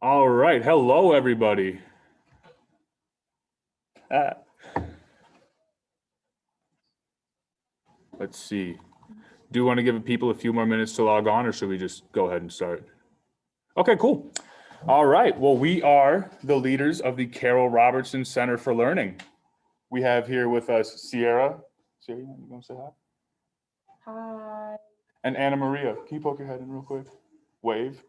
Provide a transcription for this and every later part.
All right. Hello, everybody. Let's see. Do you want to give people a few more minutes to log on, or should we just go ahead and start? Okay, cool. All right. Well, we are the leaders of the Carole Robertson Center for Learning. We have here with us Sierra. Sierra, you want to say hi? Hi. And Anna Maria. Can you poke your head in real quick? Wave.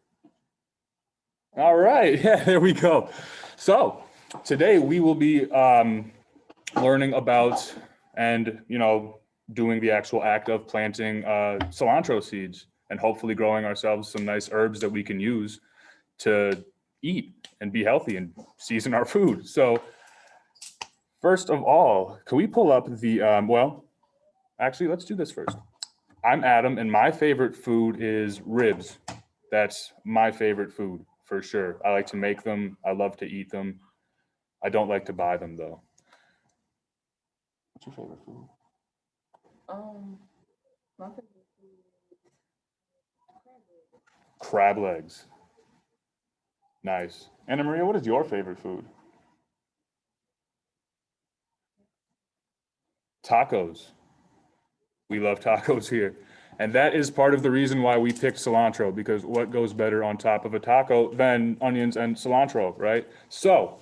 All right. Yeah, there we go. So today we will be learning about and, doing the actual act of planting cilantro seeds and hopefully growing ourselves some nice herbs that we can use to eat and be healthy and season our food. So first of all, can we pull up the, actually, let's do this first. I'm Adam, and my favorite food is ribs. That's my favorite food, for sure. I like to make them. I love to eat them. I don't like to buy them, though. What's your favorite food? My favorite food is crab legs. Nice. Anna Maria, what is your favorite food? Tacos. We love tacos here. And that is part of the reason why we picked cilantro, because what goes better on top of a taco than onions and cilantro, right? So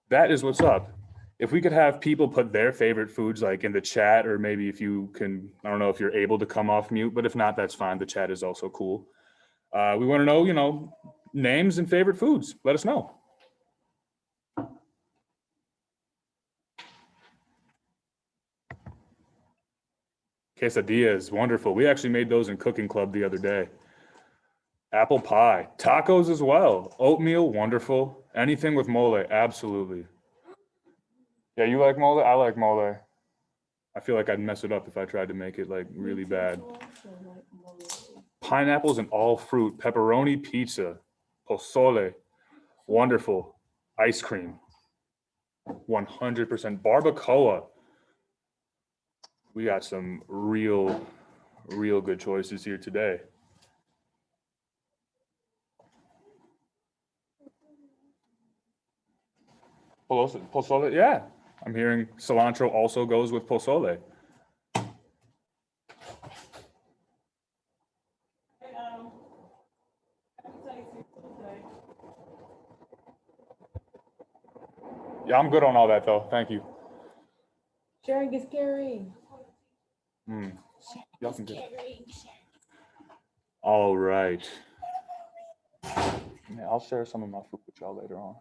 that is what's up. If we could have people put their favorite foods like in the chat, or maybe if you can, I don't know if you're able to come off mute, but if not, that's fine. The chat is also cool. We want to know, names and favorite foods. Let us know. Quesadillas, wonderful. We actually made those in cooking club the other day. Apple pie, tacos as well. Oatmeal, wonderful. Anything with mole, absolutely. Yeah, you like mole? I like mole. I feel like I'd mess it up if I tried to make it like really bad. Pineapples and all fruit, pepperoni pizza, pozole, wonderful. Ice cream, 100%. Barbacoa. We got some real good choices here today. Pozole, yeah. I'm hearing cilantro also goes with pozole. Yeah, I'm good on all that though. Thank you. Sharing is caring. Y'all can get. All right. Yeah, I'll share some of my food with y'all later on.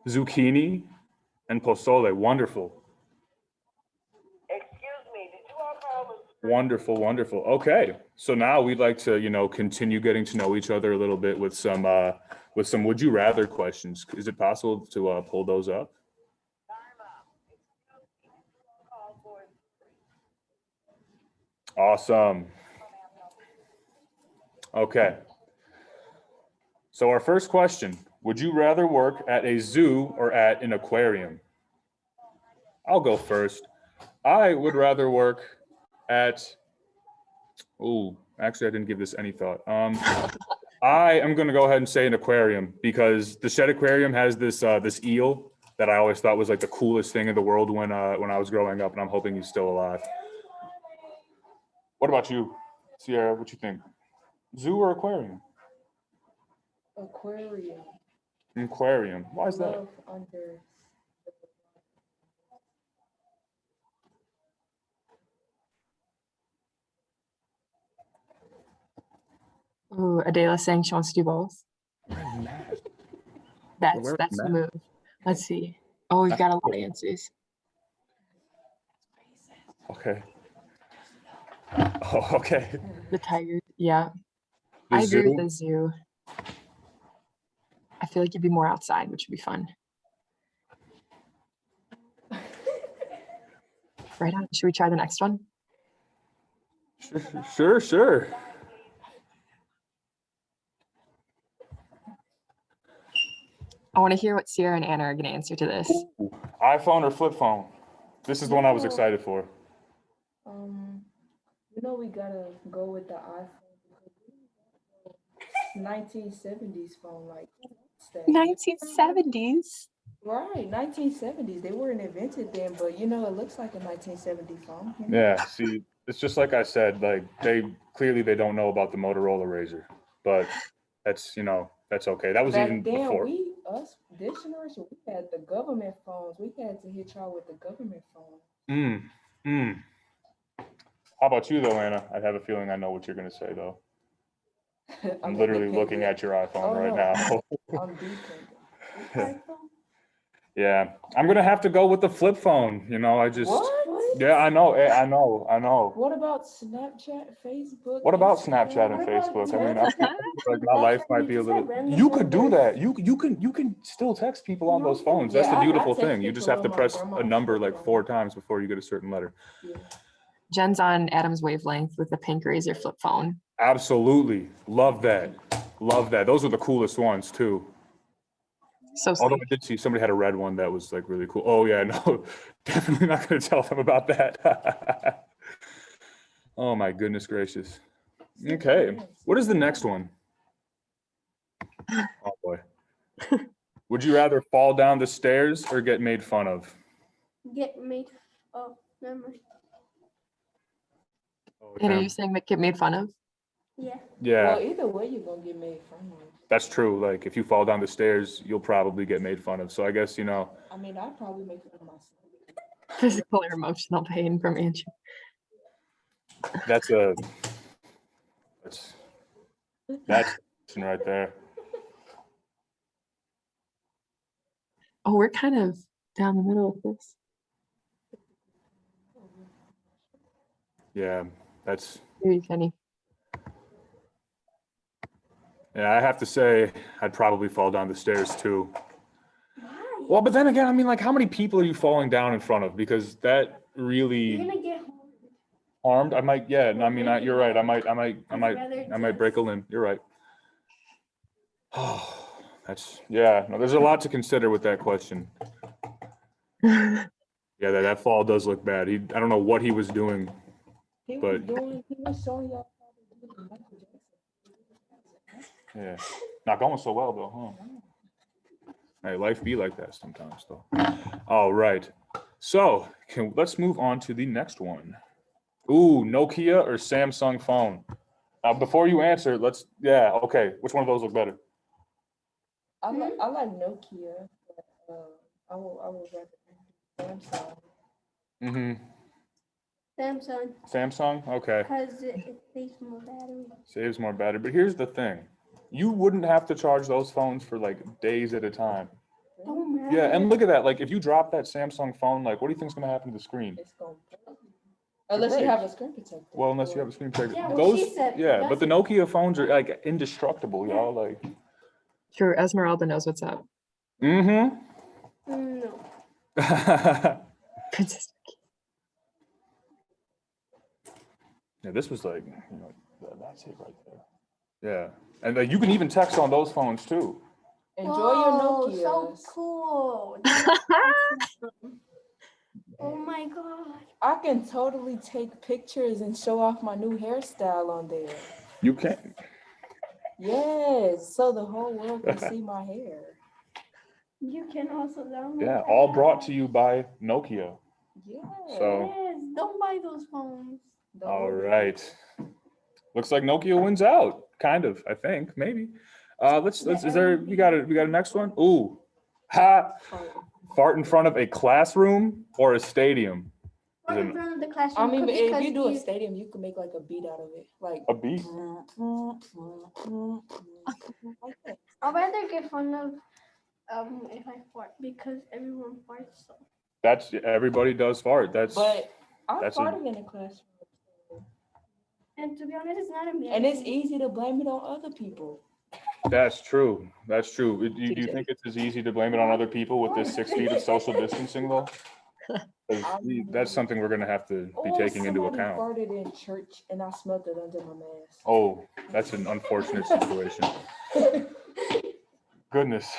Zucchini and pozole, wonderful. Excuse me, did you all call us? Wonderful, wonderful. Okay, so now we'd like to, continue getting to know each other a little bit with some would you rather questions. Is it possible to pull those up? Awesome. Okay. So our first question, would you rather work at a zoo or at an aquarium? I'll go first. I would rather work at, actually I didn't give this any thought. I am gonna go ahead and say an aquarium, because the Shed Aquarium has this this eel that I always thought was like the coolest thing in the world when I was growing up, and I'm hoping he's still alive. What about you, Sierra? What you think? Zoo or aquarium? Aquarium. Aquarium. Why is that? Love under. Ooh, Adela's saying she wants to do both. That's the move. Let's see. Oh, we've got a lot of answers. Okay. Oh, okay. The tiger, yeah. The I agree zoo? with the zoo. I feel like you'd be more outside, which would be fun. Right on. Should we try the next one? Sure. I want to hear what Sierra and Anna are going to answer to this. Ooh, iPhone or flip phone? This is the one I was excited for. You know, we gotta go with the iPhone because we got the 1970s phone, like that. 1970s. Right, 1970s. They weren't invented then, but you know, it looks like a 1970 phone. You know? Yeah, see, it's just like I said, like they don't know about the Motorola Razr, but that's, that's okay. That was even Back then, before. us this generation, we had the government phones. We had to hit y'all with the government phone. Mm, mm. How about you though, Anna? I have a feeling I know what you're gonna say though. I'm literally looking at your iPhone right now. I'm dependent. Yeah, I'm gonna have to go with the flip phone. I just, What? yeah, I know. What about Snapchat, Facebook? What about Instagram? Snapchat and What about Facebook? I mean, Twitter? like my life might be a little. You could do that. You can still text people on those phones. That's the Yeah, I beautiful text thing. You just have people to on my press a grandma's number flip like phone. 4 times before you get a certain letter. Yeah. Jen's on Adam's wavelength with the pink Razr flip phone. Absolutely, love that. Love that. Those are the coolest ones too. So Although sleek. I did see somebody had a red one that was like really cool. Oh yeah, no, definitely not going to tell them about that. Oh my goodness gracious. Okay, what is the next one? Oh boy. Would you rather fall down the stairs or get made fun of? Get made. Oh, never mind. Oh, And are yeah. you saying that get made fun of? Yeah. Yeah, Well, either way, you're gonna get made fun of. that's true. Like if you fall down the stairs, you'll probably get made fun of. So I guess, I mean, I'd probably make fun of myself. Physical or emotional pain from Andrew. that's that's right there. Oh, we're kind of down the middle of this. Yeah, that's, Maybe Kenny. yeah, I have to say I'd probably fall down the stairs too. Why? Well, but then again, I mean, like how many people are you falling down in front of? Because that You're really gonna get harmed. I might, yeah, I mean, you're right. I might rather break a limb. You're right. Oh, yeah, no, there's a lot to consider with that question. Yeah, that fall does look bad. I don't know what he was doing. He But- was showing y'all how to do the Michael Jackson. Yeah, not going so well though, huh? Hey, life be like that sometimes though. All right, so let's move on to the next one. Ooh, Nokia or Samsung phone? Now, before you answer, okay. Which one of those look better? I like Nokia, but I would rather Samsung. Mm-hmm. Samsung Samsung, okay. because it saves more battery. Saves more battery, but here's the thing. You wouldn't have to charge those phones for like days at a time. Don't matter. Yeah, and look at that. Like if you drop that Samsung phone, like what do you think's gonna happen to the screen? It's gonna unless you Right. have a screen protector. Well, unless you have a screen protector. Yeah, what Those, she said, yeah, but that's the it. Nokia phones are like indestructible, y'all. Like, True, Esmeralda knows what's up. mm-hmm. No. Princess. Yeah, this was like, that's it right there. Yeah, and like you can even text on those phones too. Enjoy Whoa, your so Nokias. cool. Oh my god. I can totally take pictures and show off my new hairstyle on there. You can. Yes, so the whole world can see my hair. You can also download. Yeah, all brought to you by Nokia. Yeah. So, Yes, don't buy those phones. all right. Looks like Nokia wins out. Kind of, I think, maybe. Let's, we got a next one? Ooh. Ha! Fart in front of a classroom or a stadium? Or in front of the classroom. I mean, if because you do a stadium, you can make like a beat out of it. Like A beat? like that. I'd rather get fun of if I fart because everyone farts. So. That's, everybody does fart. That's, But I'm That's a- farting in a classroom. And to be honest, it's not embarrassing. And it's easy to blame it on other people. that's true. That's true. Do you think it's as easy to blame it on other people with this 6 feet of social distancing though? 'Cause that's something we're gonna have to be taking into Somebody account. farted in church and I smelled it under my mask. Oh, that's an unfortunate situation. Goodness.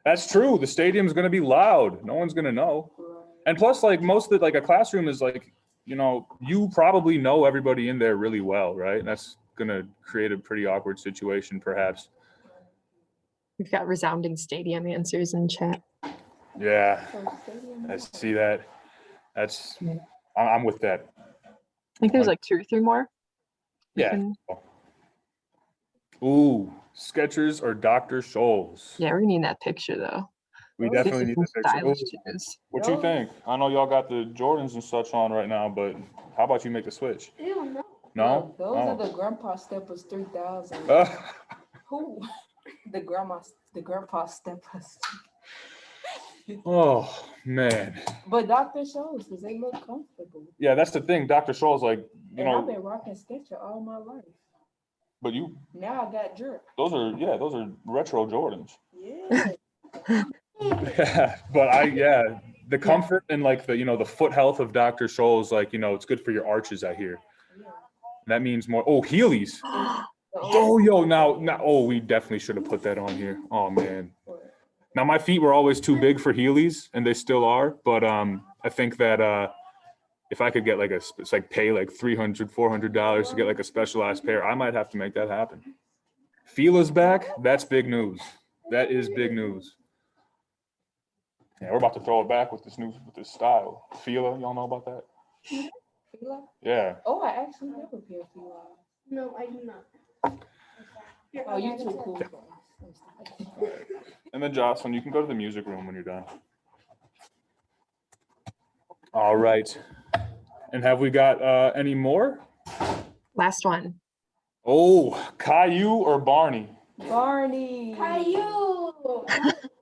That's true. The stadium's gonna be loud. No one's gonna know. Right. And plus, like most of the, like a classroom is like, you know, you probably know everybody in there really well, right? And that's gonna create a pretty awkward situation, perhaps. We've got resounding stadium answers in chat. Yeah, So stadium. I see that. I'm with that. I think there's like 2 or 3 more. We Yeah. can- Ooh, Skechers or Dr. Scholl's? yeah, we need that picture though. We Those are definitely need Some the picture. stylish Ooh, shoes. what you think? I know y'all got the Jordans and such on right now, but how about you make the switch? Ew, no. No? Those are the grandpa steppers 3000. Oh. Who? The grandpa steppers. Oh, man. But Dr. Scholl's, because they look comfortable. Yeah, that's the thing. Dr. Scholl's like, you And I've know, been rocking Skechers all my life. but you, Now I got jerk. those are retro Jordans. Yeah. Yeah, but the comfort and like the, you know, the foot health of Dr. Scholl's, like, you know, it's good for your arches, I hear. That means more. Oh, Heelys. Oh, yo, now, oh, we definitely should have put that on here. Oh, man. Now, my feet were always too big for Heelys, and they still are. But I think that if I could get like it's like pay like $300, $400 to get like a specialized pair, I might have to make that happen. Fila's back. That's big news. That is big news. Yeah, we're about to throw it back with this style. Fila, y'all know about that? Fila? Yeah. Oh, I actually have a pair of Fila. No, I do not. Here, Oh, you too got it. cool. And then Jocelyn, you can go to the music room when you're done. All right. And have we got any more? Last one. Oh, Caillou or Barney? Barney. Caillou.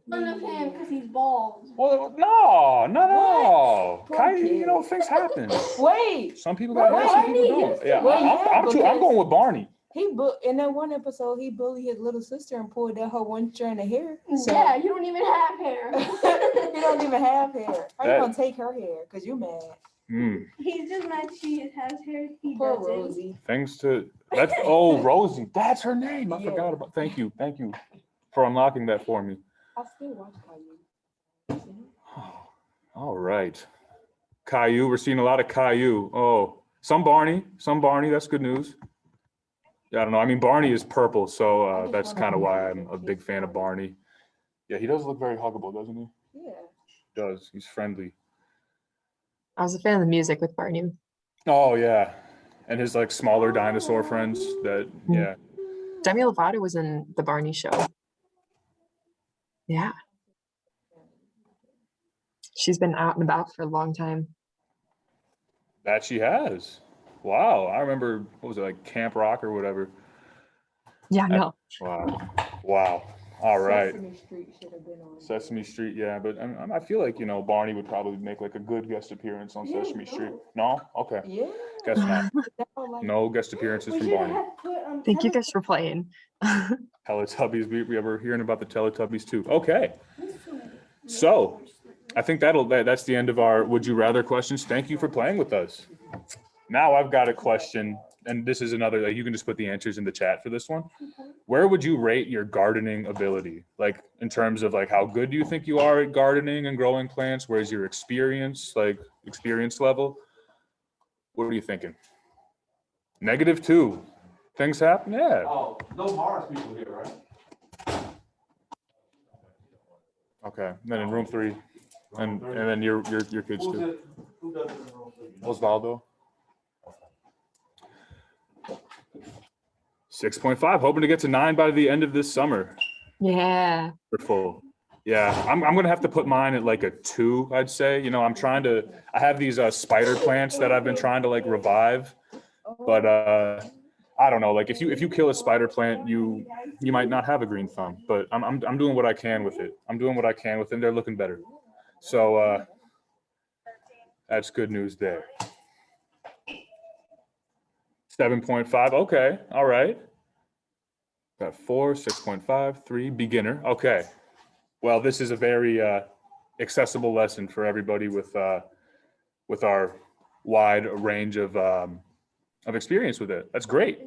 Fond of him because he's bald. Well, no. Poor Caillou, kid. you know, things happen. Wait, Some people got hair, some people don't. Yeah, Well, yeah, I'm going with Barney. in that one episode, he bullied his little sister and pulled out her one strand of hair. So Yeah, you don't even have hair. you don't even have hair. How you That- gonna take her hair? Cause you mad. He's just mad she has hair. He Poor doesn't. Rosie. Rosie. That's her name. I Yeah. forgot about. Thank you for unlocking that for me. I still watch Caillou. All right. Caillou, we're seeing a lot of Caillou. Oh, some Barney. That's good news. Yeah, I don't know. I mean, Barney is purple, so that's kind of why I'm a big fan of Barney. Yeah, he does look very huggable, doesn't he? Yeah. He does. He's friendly. I was a fan of the music with Barney. Oh, yeah. And his like smaller dinosaur friends that, yeah. Demi Lovato was in the Barney show. Yeah. She's been out and about for a long time. That she has. Wow. I remember, what was it, like Camp Rock or whatever. Yeah, no. Wow. All right. Sesame Street should have been on. Sesame Street, yeah, but I feel like, you know, Barney would probably make like a good guest appearance on Yeah, Sesame no. Street. No? Okay. Yeah. Guess not. That was like- No guest appearances We from should Barney. have put Thank you guys for playing. Teletubbies, we ever hearing about the Teletubbies too. Okay. So I think that's the end of our would you rather questions. Thank you for playing with us. Now I've got a question, and this is another, like, you can just put the answers in the chat for this one. Where would you rate your gardening ability? Like in terms of like how good do you think you are at gardening and growing plants? Where's your experience level? What are you thinking? -2. Things happen, yeah. Oh, no Morris people here, right? Okay, then in room 3, and then your kids Who's too. it? Who does it in room three? Osvaldo. 6.5, hoping to get to 9 by the end of this summer. Yeah. For full. Yeah, I'm gonna have to put mine at like a 2, I'd say. You know, I have these spider plants that I've been trying to like revive, but I don't know. Like if you kill a spider plant, you might not have a green thumb. But I'm doing what I can with it. I'm doing what I can with it. And they're looking better. So that's good news there. 7.5. Okay. All right. Got 4, 6.5, 3, beginner. Okay. Well, this is a very accessible lesson for everybody with our wide range of experience with it. That's great.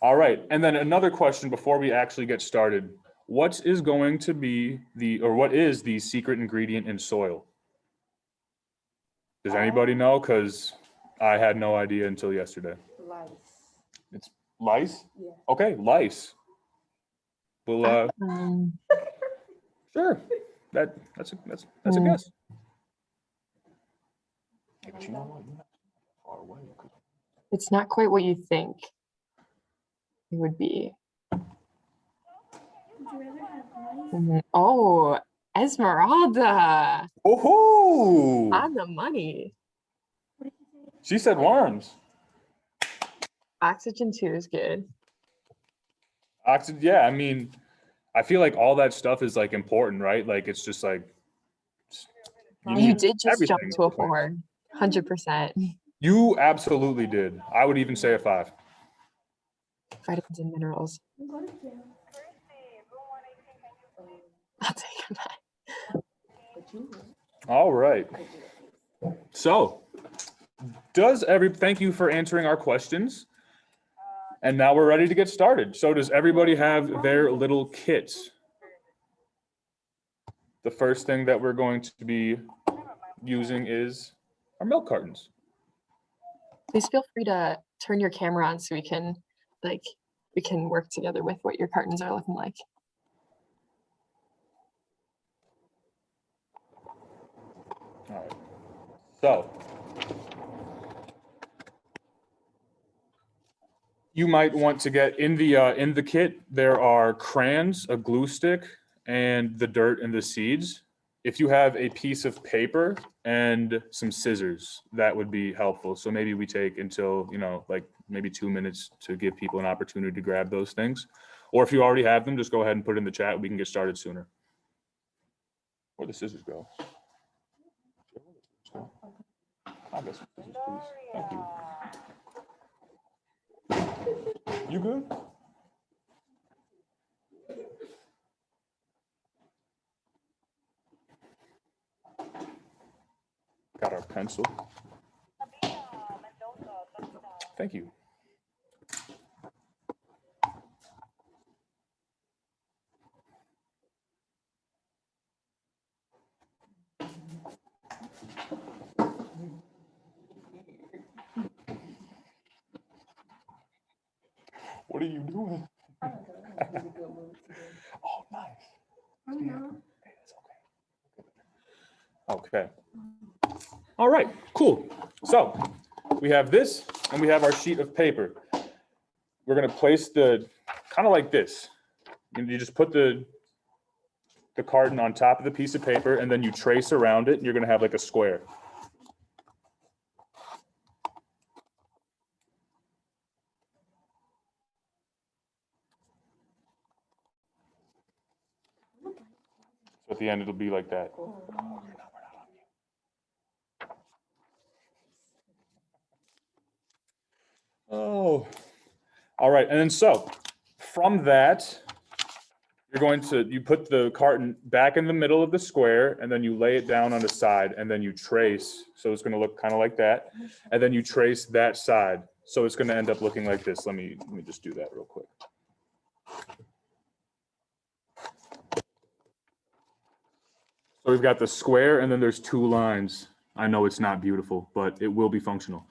All right. And then another question before we actually get started. What is the secret ingredient in soil? Does anybody know? Because I had no idea until yesterday. Lice. It's lice? Yeah. Okay, lice. Well, sure. That's a Hmm. guess. Yeah, but you know what? You're not far away. It's not quite what you think it would be. Would you rather have lice? Oh, Esmeralda Oh, on the money. What did you say? she said worms. Oxygen 2 is good. Oxygen, yeah, I mean, I feel like all that stuff is like important, right? Like it's just like You need did just jump everything. to a 4, 100%. You absolutely did. I would even say a 5. Vitamins and minerals. Go to jail. I'll take it back. But you would. All right. So, thank you for answering our questions. And now we're ready to get started. So does everybody have their little kits? The first thing that we're going to be using is our milk cartons. Please feel free to turn your camera on so we can work together with what your cartons are looking like. All right. So you might want to get in the kit. There are crayons, a glue stick, and the dirt and the seeds. If you have a piece of paper and some scissors, that would be helpful. So maybe we take until, like maybe 2 minutes to give people an opportunity to grab those things. Or if you already have them, just go ahead and put it in the chat. We can get started sooner. Where'd the scissors go? I'll get some scissors, please. Thank you. You good? Got our pencil. Thank you. What are you doing? I don't know. I'm in a good mood today. Oh, nice. I'm not. Hey, that's okay. Okay. All right, cool. So we have this and we have our sheet of paper. We're gonna place the, kind of like this. You just put the carton on top of the piece of paper and then you trace around it and you're gonna have like a square. So at the end, it'll be like that. Oh, all right. And then so from that, you put the carton back in the middle of the square and then you lay it down on the side and then you trace. So it's going to look kind of like that. And then you trace that side. So it's going to end up looking like this. Let me just do that real quick. So we've got the square and then there's 2 lines. I know it's not beautiful, but it will be functional.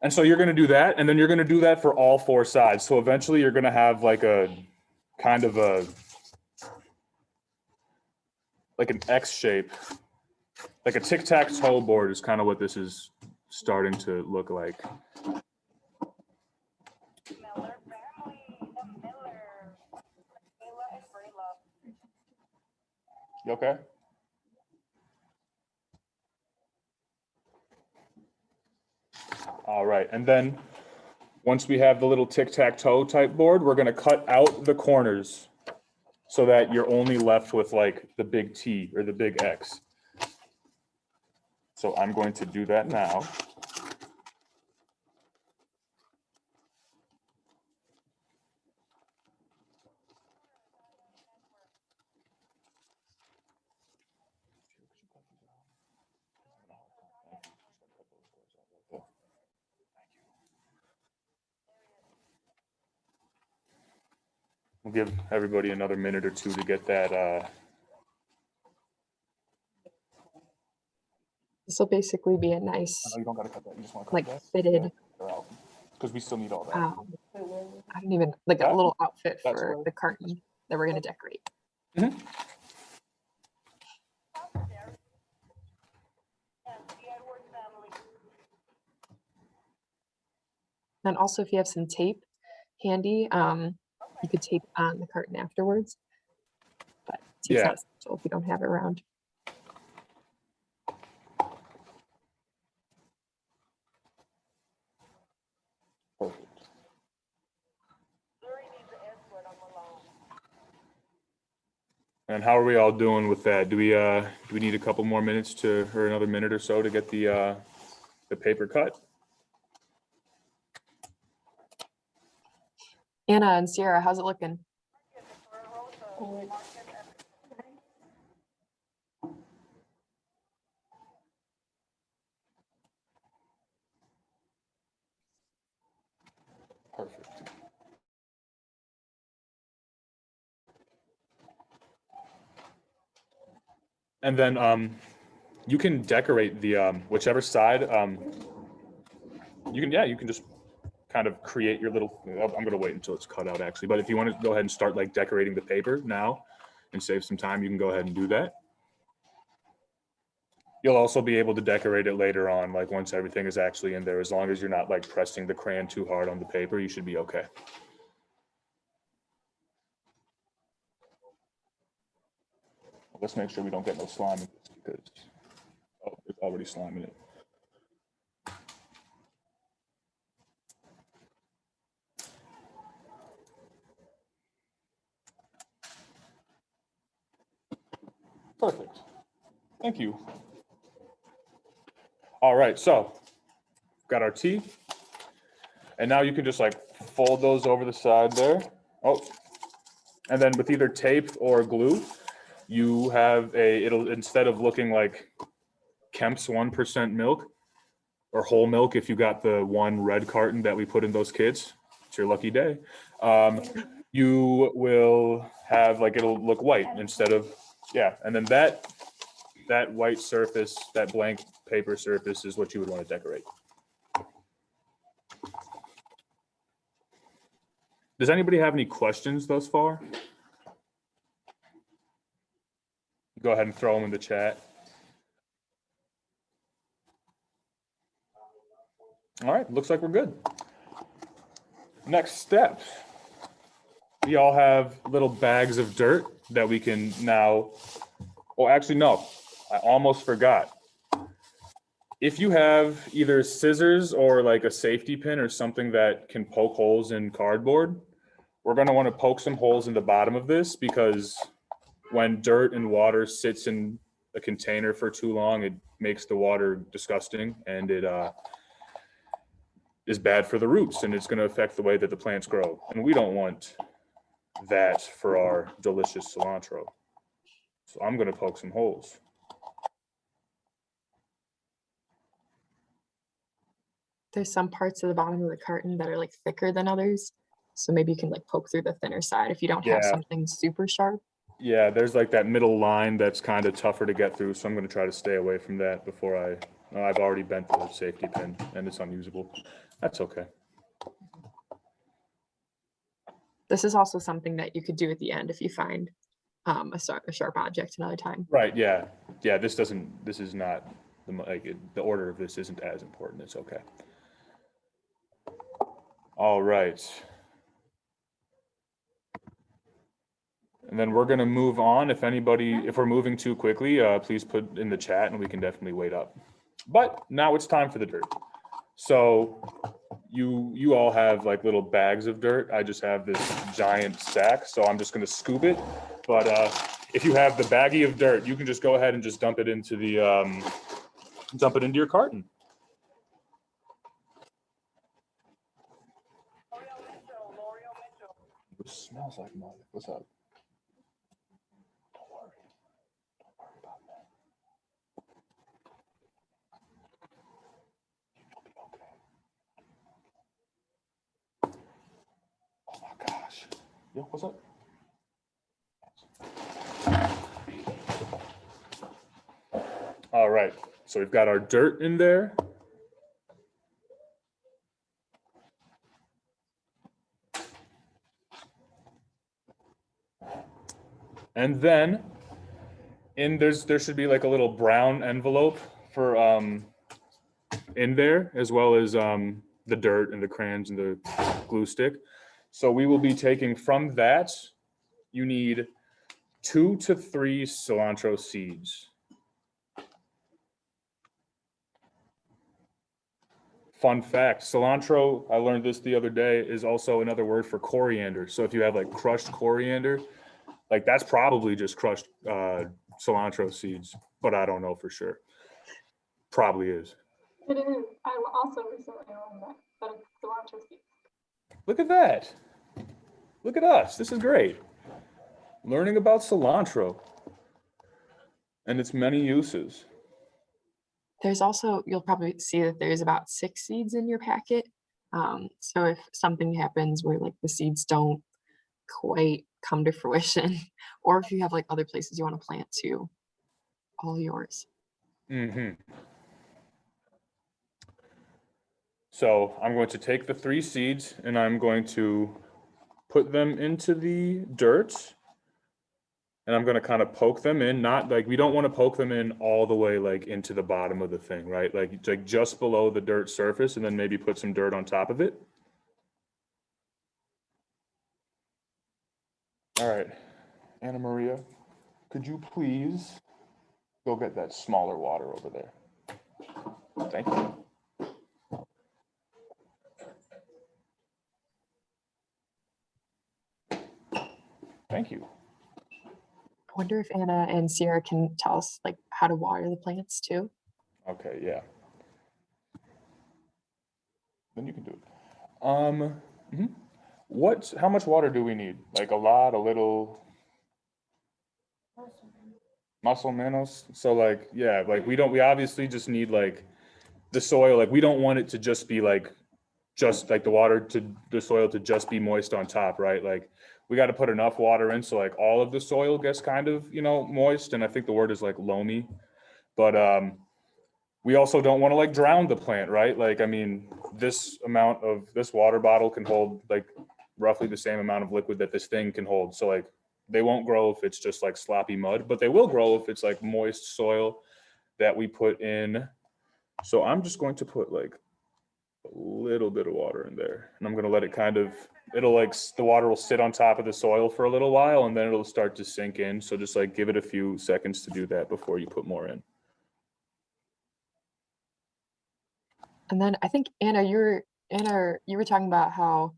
And so you're going to do that, and then you're going to do that for all 4 sides. So eventually you're going to have like a kind of like an X shape, like a tic-tac-toe board is kind of what this is starting to look like. Miller family, the Miller. Miller and Brayla. You okay? All right, and then once we have the little tic-tac-toe type board, we're going to cut out the corners so that you're only left with like the big T or the big X. So I'm going to do that now. We'll give everybody another minute or 2 to get that. This will basically be a nice, No, you don't gotta cut that. You just wanna cut like that. fitted, Because we still need all that. I don't even, like a That- little outfit that's for where- the carton that we're gonna decorate. Yes, the Edwards family. And also if you have some tape handy, you could tape on the carton afterwards. But tape's Yeah. not essential if you don't have it around. Perfect. Zuri needs an escort on Malone. And how are we all doing with that? Do we need a couple more minutes or another minute or so to get the paper cut? Anna and Sierra, how's it looking? Good. Perfect. And then you can decorate the whichever side. You can just kind of create your little. I'm gonna wait until it's cut out actually, but if you want to go ahead and start like decorating the paper now and save some time, you can go ahead and do that. You'll also be able to decorate it later on, like once everything is actually in there. As long as you're not like pressing the crayon too hard on the paper, you should be okay. Let's make sure we don't get no slime in this because there's already slime in it. Perfect. Thank you. All right, so got our tea. And now you can just like fold those over the side there. Oh, and then with either tape or glue, you have it'll, instead of looking like Kemp's 1% milk or whole milk, if you got the one red carton that we put in those kids, it's your lucky day. You will have like, it'll look white instead of, yeah. And then that white surface, that blank paper surface is what you would want to decorate. Does anybody have any questions thus far? Go ahead and throw them in the chat. All right, looks like we're good. Next step. We all have little bags of dirt that we can now, oh, actually, no, I almost forgot. If you have either scissors or like a safety pin or something that can poke holes in cardboard, we're gonna wanna poke some holes in the bottom of this because when dirt and water sits in a container for too long, it makes the water disgusting and it is bad for the roots and it's gonna affect the way that the plants grow. And we don't want that for our delicious cilantro. So I'm gonna poke some holes. There's some parts of the bottom of the carton that are like thicker than others. So maybe you can like poke through the thinner side if you don't have Yeah. something super sharp. Yeah, there's like that middle line that's kind of tougher to get through. So I'm gonna try to stay away from that before I've already bent the safety pin and it's unusable. That's okay. This is also something that you could do at the end if you find a sharp object another time. Right, yeah. Yeah, this is not, the order of this isn't as important. It's okay. All right. And then we're gonna move on. If we're moving too quickly, please put in the chat and we can definitely wait up. But now it's time for the dirt. So you all have like little bags of dirt. I just have this giant stack, so I'm just gonna scoop it. But if you have the baggie of dirt, you can just go ahead and just dump it into your carton. It smells like mud. What's up? Don't worry. Don't worry about that. You'll be okay. Oh my gosh. Yo, what's up? All right. So we've got our dirt in there. And then there should be like a little brown envelope for in there, as well as the dirt and the crayons and the glue stick. So we will be taking from that, you need 2 to 3 cilantro seeds. Fun fact, cilantro, I learned this the other day, is also another word for coriander. So if you have like crushed coriander, like that's probably just crushed cilantro seeds, but I don't know for sure. Probably is. It is. I also recently learned that it's cilantro seeds. Look at that. Look at us. This is great. Learning about cilantro and its many uses. There's also, you'll probably see that there's about 6 seeds in your packet. So if something happens where like the seeds don't quite come to fruition, or if you have like other places you want to plant too, all yours. Mm-hmm. So I'm going to take the 3 seeds and I'm going to put them into the dirt. And I'm going to kind of poke them in, not like, we don't want to poke them in all the way like into the bottom of the thing, right? Like just below the dirt surface, and then maybe put some dirt on top of it. All right, Anna Maria, could you please go get that smaller water over there? Thank you. Thank you. I wonder if Anna and Sierra can tell us like how to water the plants too. Okay, yeah. Then you can do it. How much water do we need? Like a lot, a little? Muscle menos. So like, yeah, like we obviously just need like the soil, like we don't want it to just be like, just like the soil to just be moist on top, right? Like we got to put enough water in so like all of the soil gets kind of, moist. And I think the word is like loamy, but we also don't want to like drown the plant, right? Like, I mean, this water bottle can hold like roughly the same amount of liquid that this thing can hold. So like they won't grow if it's just like sloppy mud, but they will grow if it's like moist soil that we put in. So I'm just going to put like a little bit of water in there, and I'm going to let it it'll like, the water will sit on top of the soil for a little while, and then it'll start to sink in. So just like give it a few seconds to do that before you put more in. And then I think Anna, you were talking about how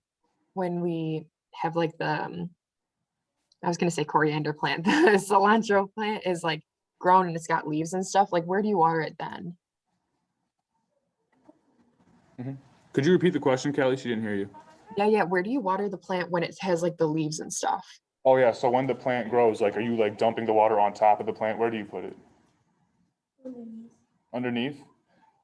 when we have like the I was gonna say coriander plant, the cilantro plant is like grown and it's got leaves and stuff. Like, where do you water it then? Could you repeat the question, Kelly? She didn't hear you. Yeah. Where do you water the plant when it has like the leaves and stuff? Oh yeah, so when the plant grows, like, are you like dumping the water on top of the plant? Where do you put it? Underneath?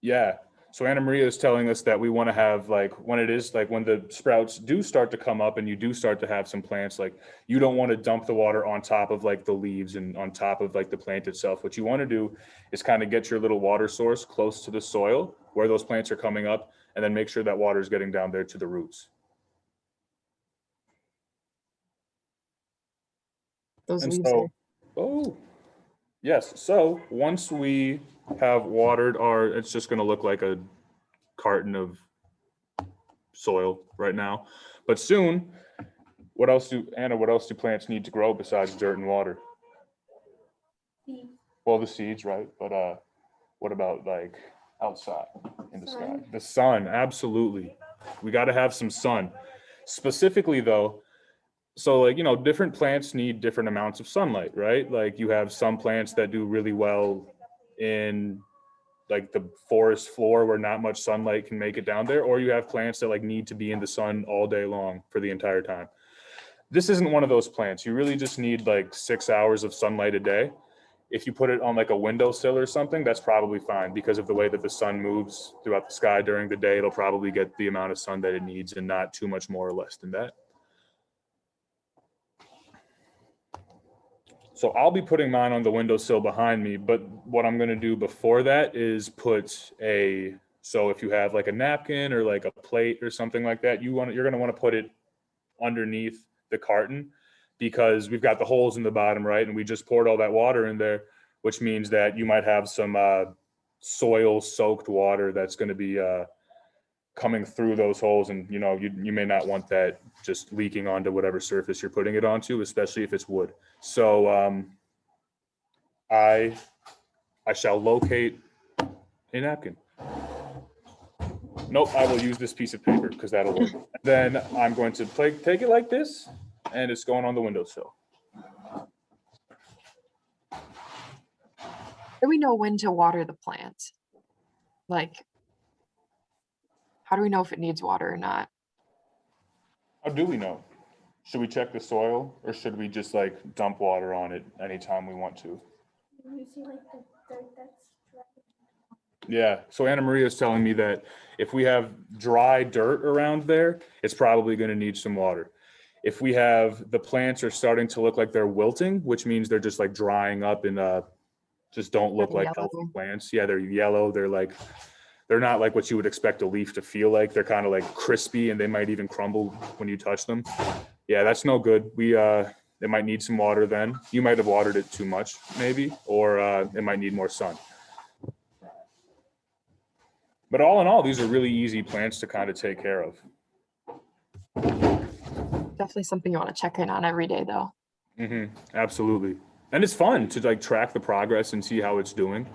Yeah. So Anna Maria is telling us that we want to have like, when the sprouts do start to come up and you do start to have some plants, like you don't want to dump the water on top of like the leaves and on top of like the plant itself. What you want to do is kind of get your little water source close to the soil where those plants are coming up, and then make sure that water is getting down there to the roots. Those And leaves so, are yes. So once we have watered it's just going to look like a carton of soil right now. But soon, what else do plants need to grow besides dirt and water? Seeds. Well, the seeds, right? But what about like outside in the sky? Sun. The sun, absolutely. We got to have some sun. Specifically though, so like, different plants need different amounts of sunlight, right? Like you have some plants that do really well in like the forest floor where not much sunlight can make it down there, or you have plants that like need to be in the sun all day long for the entire time. This isn't one of those plants. You really just need like 6 hours of sunlight a day. If you put it on like a windowsill or something, that's probably fine, because of the way that the sun moves throughout the sky during the day, it'll probably get the amount of sun that it needs and not too much more or less than that. So I'll be putting mine on the windowsill behind me, but what I'm gonna do before that is put so if you have like a napkin or like a plate or something like that, you're gonna wanna put it underneath the carton because we've got the holes in the bottom, right? And we just poured all that water in there, which means that you might have some soil soaked water that's gonna be coming through those holes, and you may not want that just leaking onto whatever surface you're putting it onto, especially if it's wood. So I shall locate a napkin. Nope, I will use this piece of paper because that'll work. Then I'm going to take it like this, and it's going on the windowsill. Do we know when to water the plant? Like, how do we know if it needs water or not? How do we know? Should we check the soil, or should we just like dump water on it anytime we want to? You see like the dirt that's dry. Yeah, so Anna Maria is telling me that if we have dry dirt around there, it's probably going to need some water. If we have the plants are starting to look like they're wilting, which means they're just like drying up and just don't look They're like healthy yellow. plants. Yeah, they're yellow. They're not like what you would expect a leaf to feel like. They're kind of like crispy, and they might even crumble when you touch them. Yeah, that's no good. It might need some water then. You might have watered it too much maybe, or it might need more sun. But all in all, these are really easy plants to kind of take care of. Definitely something you want to check in on every day, though. Absolutely. And it's fun to like track the progress and see how it's doing.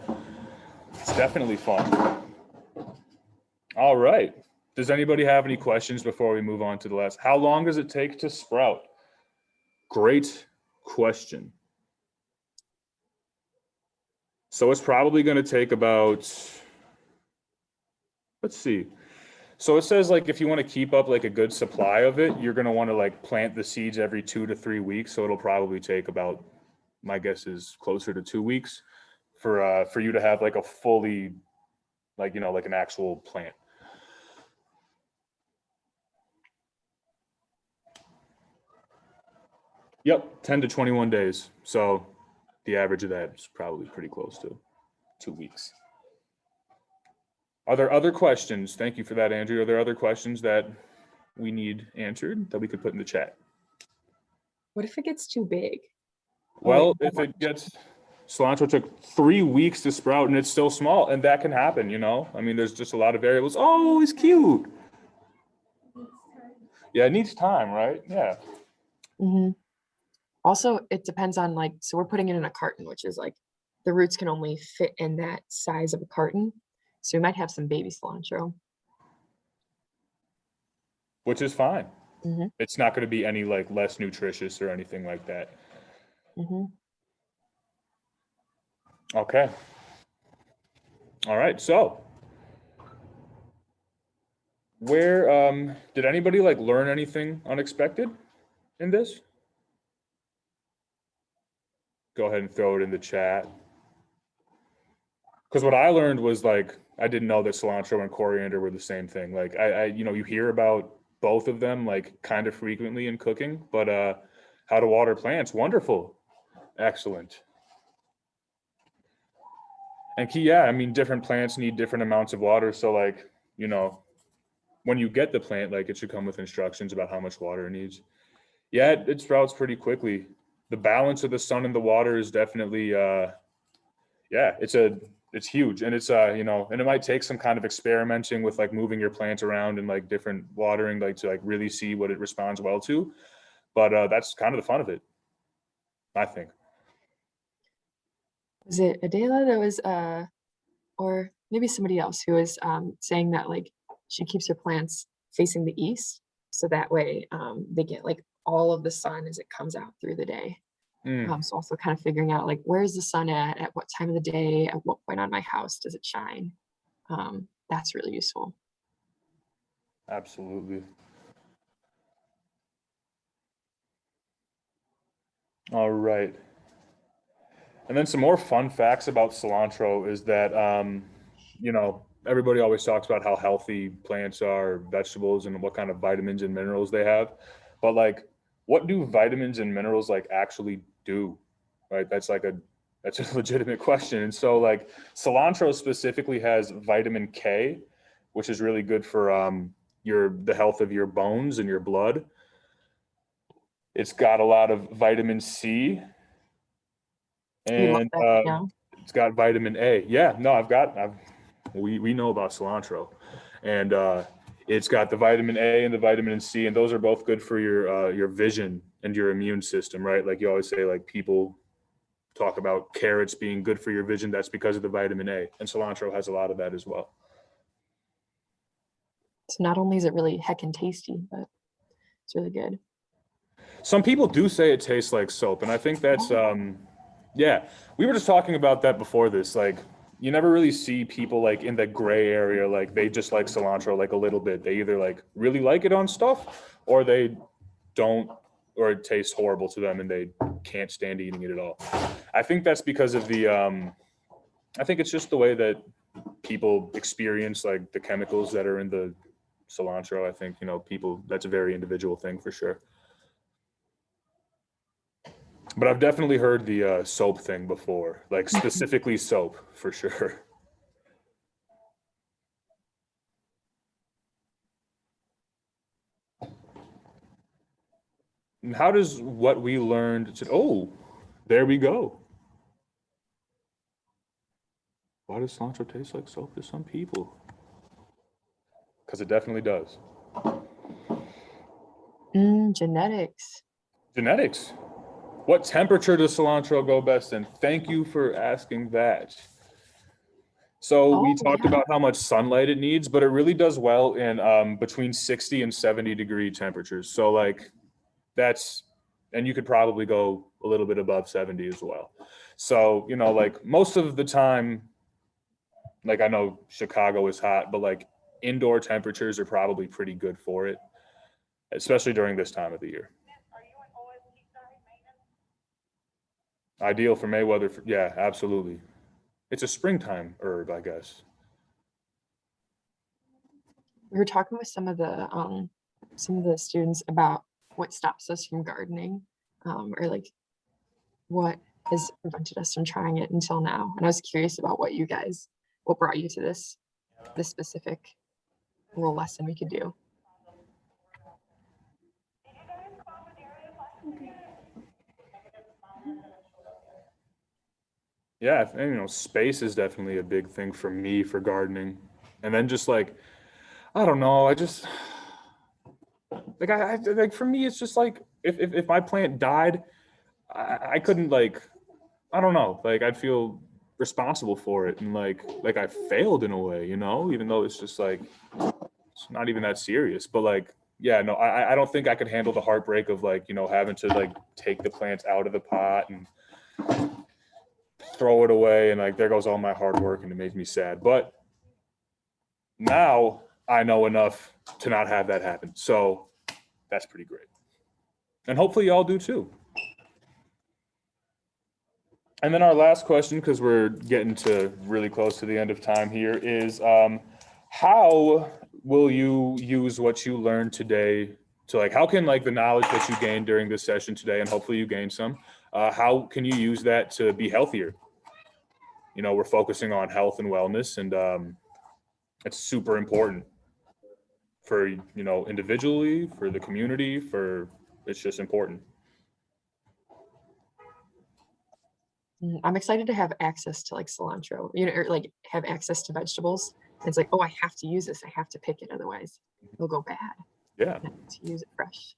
It's definitely fun. All right. Does anybody have any questions before we move on to the last? How long does it take to sprout? Great question. So it's probably going to take about, let's see. So it says like if you want to keep up like a good supply of it, you're going to want to like plant the seeds every 2 to 3 weeks. So it'll probably take about, my guess is closer to 2 weeks for you to have like a fully like like an actual plant. Yep, 10 to 21 days. So the average of that is probably pretty close to 2 weeks. Are there other questions? Thank you for that, Andrew. Are there other questions that we need answered that we could put in the chat? What if it gets too big? Well, if it gets, cilantro took 3 weeks to sprout and it's still small, and that can happen, I mean, there's just a lot of variables. Oh, it's cute. Yeah, it needs time, right? Yeah. Also, it depends on so we're putting it in a carton, which is like the roots can only fit in that size of a carton. So we might have some baby cilantro. Which is fine. It's not going to be any like less nutritious or anything like that. Okay. All right. So where did anybody like learn anything unexpected in this? Go ahead and throw it in the chat. Because what I learned was like I didn't know that cilantro and coriander were the same thing. Like you hear about both of them like kind of frequently in cooking, but how to water plants, wonderful. Excellent. And yeah, I mean, different plants need different amounts of water. So like, when you get the plant, like it should come with instructions about how much water it needs. Yeah, it sprouts pretty quickly. The balance of the sun and the water is definitely, yeah, it's huge. And it's, and it might take some kind of experimenting with like moving your plant around and like different watering, like to like really see what it responds well to. But that's kind of the fun of it, I think. Was it Adela that was, or maybe somebody else who was saying that like she keeps her plants facing the east, so that way they get like all of the sun as it comes out through the day. So also kind of figuring out like where's the sun at what time of the day, at what point on my house does it shine. That's really useful. Absolutely. All right. And then some more fun facts about cilantro is that, everybody always talks about how healthy plants are, vegetables, and what kind of vitamins and minerals they have. But like, what do vitamins and minerals like actually do? right? That's a legitimate question. And so like cilantro specifically has vitamin K, which is really good for the health of your bones and your blood. It's got a lot of vitamin C, We love and that, yeah. it's got vitamin A. Yeah, no, we know about cilantro, and it's got the vitamin A and the vitamin C, and those are both good for your vision and your immune system, right? Like you always say, like people talk about carrots being good for your vision. That's because of the vitamin A, and cilantro has a lot of that as well. So not only is it really heckin' tasty, but it's really good. Some people do say it tastes like soap, and I think that's yeah. We were just talking about that before this. Like, you never really see people like in the gray area, like they just like cilantro like a little bit. They either like really like it on stuff, or they don't, or it tastes horrible to them and they can't stand eating it at all. I think that's because of I think it's just the way that people experience like the chemicals that are in the cilantro. I think, that's a very individual thing for sure. But I've definitely heard the soap thing before, like specifically soap for sure. And how does what we learned oh, there we go. Why does cilantro taste like soap to some people? Because it definitely does. Genetics. Genetics. What temperature does cilantro go best in? Thank you for asking that. So we talked about how much sunlight it needs, but it really does well in between 60 and 70 degree temperatures. So like and you could probably go a little bit above 70 as well. So, like most of the time, like I know Chicago is hot, but like indoor temperatures are probably pretty good for it, especially during this time of the year. Are you an OSP guy, maintenance? Ideal for Mayweather. Yeah, absolutely. It's a springtime herb, I guess. We were talking with some of the students about what stops us from gardening, or like what has prevented us from trying it until now. And I was curious about what brought you to this specific little lesson we could do. Yeah, and space is definitely a big thing for me for gardening. And then just like, I don't know, I just like I like for me it's just like if my plant died, I couldn't like, I don't know, like I'd feel responsible for it and like I failed in a way, even though it's just like it's not even that serious. But like, yeah, no, I don't think I could handle the heartbreak of like, having to like take the plants out of the pot and throw it away and like there goes all my hard work and it makes me sad. But now I know enough to not have that happen. So that's pretty great. And hopefully y'all do too. And then our last question, because we're getting to really close to the end of time here, is how will you use what you learned today to like, how can like the knowledge that you gained during this session today, and hopefully you gained some, how can you use that to be healthier? We're focusing on health and wellness, and it's super important for, individually, for the community, it's just important. I'm excited to have access to like cilantro, or like have access to vegetables. It's like, oh, I have to use this. I have to pick it. Otherwise it'll go bad. Yeah. I have to use it fresh.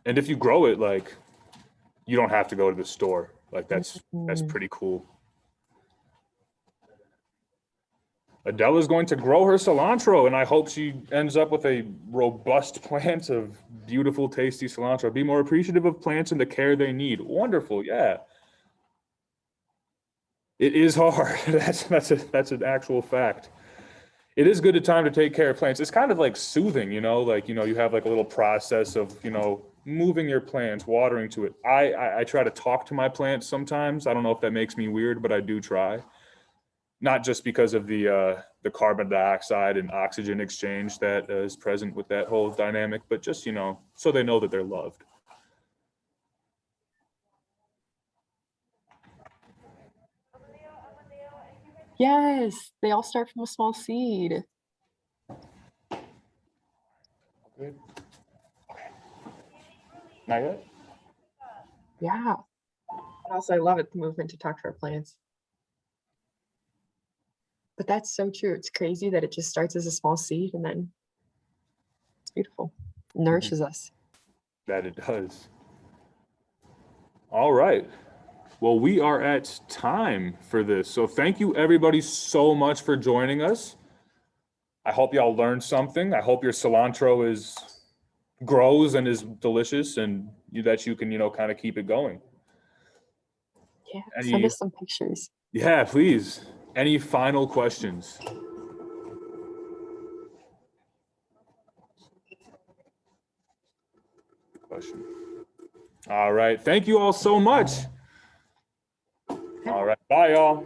And if you grow it, like, you don't have to go to the store. Like that's pretty cool. Adela's going to grow her cilantro, and I hope she ends up with a robust plant of beautiful, tasty cilantro. Be more appreciative of plants and the care they need. Wonderful, yeah. It is hard. That's an actual fact. It is good time to take care of plants. It's kind of like soothing, like, you have like a little process of, moving your plants, watering to it. I try to talk to my plants sometimes. I don't know if that makes me weird, but I do try. Not just because of the carbon dioxide and oxygen exchange that is present with that whole dynamic, but just, so they know that they're loved. Yes, they all start from a small seed. Good. Okay. Not yet? Yeah. And also, I love it, the movement to talk to our plants. But that's so true. It's crazy that it just starts as a small seed and then it's beautiful. It nourishes us. That it does. All right. Well, we are at time for this. So thank you everybody so much for joining us. I hope y'all learned something. I hope your cilantro grows and is delicious and that you can, kind of keep it going. Yeah. Any- Send us some pictures. Yeah, please. Any final questions? Question. All right. Thank you all so much. All right. Bye, y'all.